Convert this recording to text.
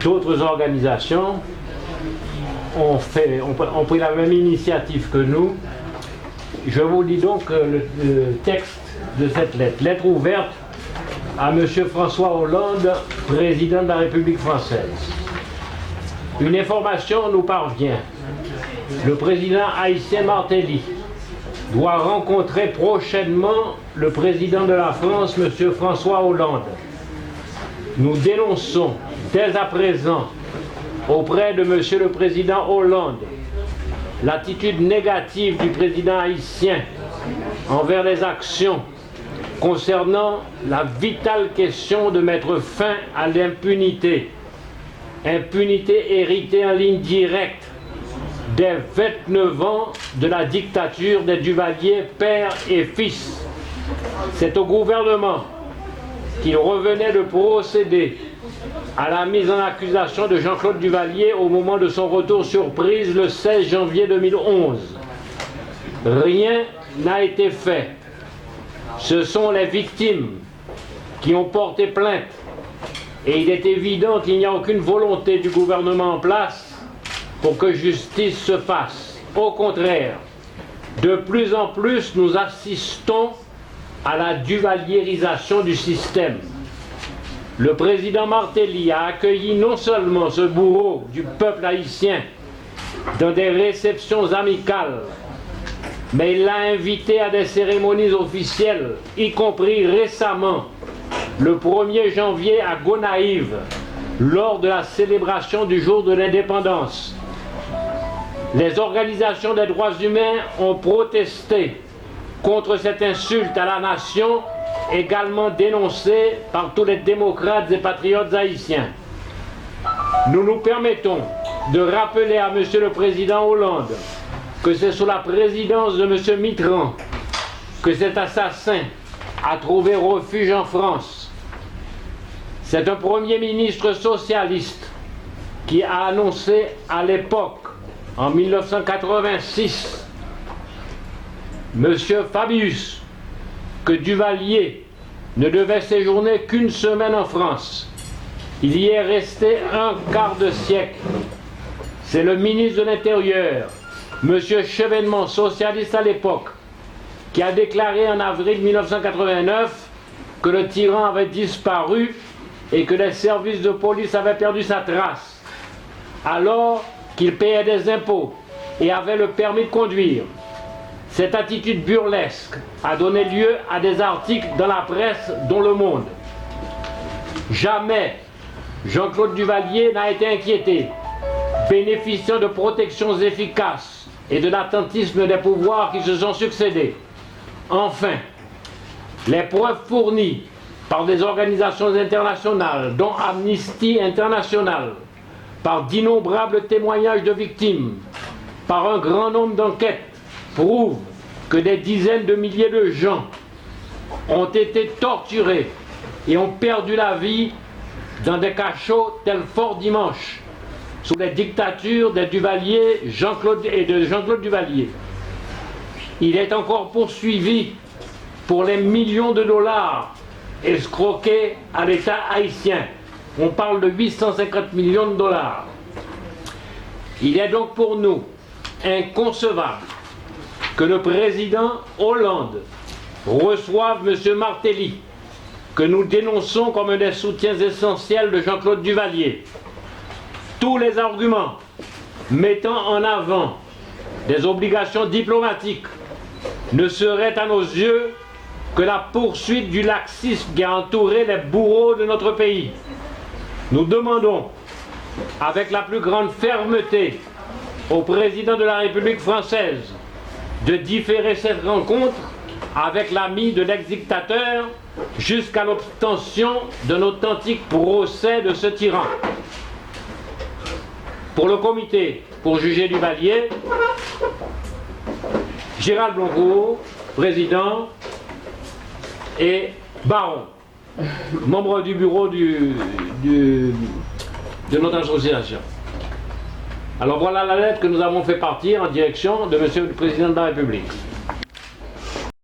d'autres organisations ont pris la même initiative que nous. Je vous lis donc le texte de cette lettre. Lettre ouverte à M. François Hollande, président de la République française. Une information nous parvient. Le président haïtien Martelly doit rencontrer prochainement le président de la France, M. François Hollande. Nous dénonçons dès à présent auprès de M. le président Hollande l'attitude négative du président haïtien envers les actions concernant la vitale question de mettre fin à l'impunité. Impunité héritée en ligne directe des 29 ans de la dictature des Duvalier, père et fils. C'est au gouvernement qu'il revenait de procéder à la mise en accusation de Jean-Claude Duvalier au moment de son retour surprise le 16 janvier 2011. Rien n'a été fait. Ce sont les victimes qui ont porté plainte et il est évident qu'il n'y a aucune volonté du gouvernement en place pour que justice se fasse. Au contraire, de plus en plus nous assistons à la duvalierisation du système. Le président Martelly a accueilli non seulement ce bourreau du peuple haïtien dans des réceptions amicales, mais il l'a invité à des cérémonies officielles, y compris récemment, le 1er janvier à Gonaïves, lors de la célébration du jour de l'indépendance. Les organisations des droits humains ont protesté contre cette insulte à la nation, également dénoncée par tous les démocrates et patriotes haïtiens. Nous nous permettons de rappeler à M. le Président Hollande que c'est sous la présidence de M. Mitterrand que cet assassin a trouvé refuge en France. C'est un Premier ministre socialiste qui a annoncé à l'époque, en 1986, M. Fabius, que Duvalier ne devait séjourner qu'une semaine en France. Il y est resté un quart de siècle. C'est le ministre de l'Intérieur, M. Chevènement, socialiste à l'époque, qui a déclaré en avril 1989 que le tyran avait disparu et que les services de police avaient perdu sa trace, alors qu'il payait des impôts et avait le permis de conduire. Cette attitude burlesque a donné lieu à des articles dans la presse, dont Le Monde. Jamais Jean-Claude Duvalier n'a été inquiété, bénéficiant de protections efficaces et de l'attentisme des pouvoirs qui se sont succédés. Enfin, les preuves fournies par des organisations internationales, dont Amnesty International, par d'innombrables témoignages de victimes, par un grand nombre d'enquêtes, prouvent que des dizaines de milliers de gens ont été torturés et ont perdu la vie dans des cachots tels Fort Dimanche, sous les dictatures des Duvalier et de Jean-Claude Duvalier. Il est encore poursuivi pour les millions de dollars escroqués à l'État haïtien. On parle de 850 millions de dollars. Il est donc pour nous inconcevable que le président Hollande reçoive M. Martelly, que nous dénonçons comme un des soutiens essentiels de Jean-Claude Duvalier. Tous les arguments mettant en avant des obligations diplomatiques ne seraient à nos yeux que la poursuite du laxisme qui a entouré les bourreaux de notre pays. Nous demandons avec la plus grande fermeté au président de la République française de différer cette rencontre avec l'ami de l'ex-dictateur jusqu'à l'obtention d'un authentique procès de ce tyran. Pour le comité pour juger Duvalier, Gérald Blancourt, président, et Baron, membre du bureau de notre association. Alors voilà la lettre que nous avons fait partir en direction de Monsieur le Président de la République.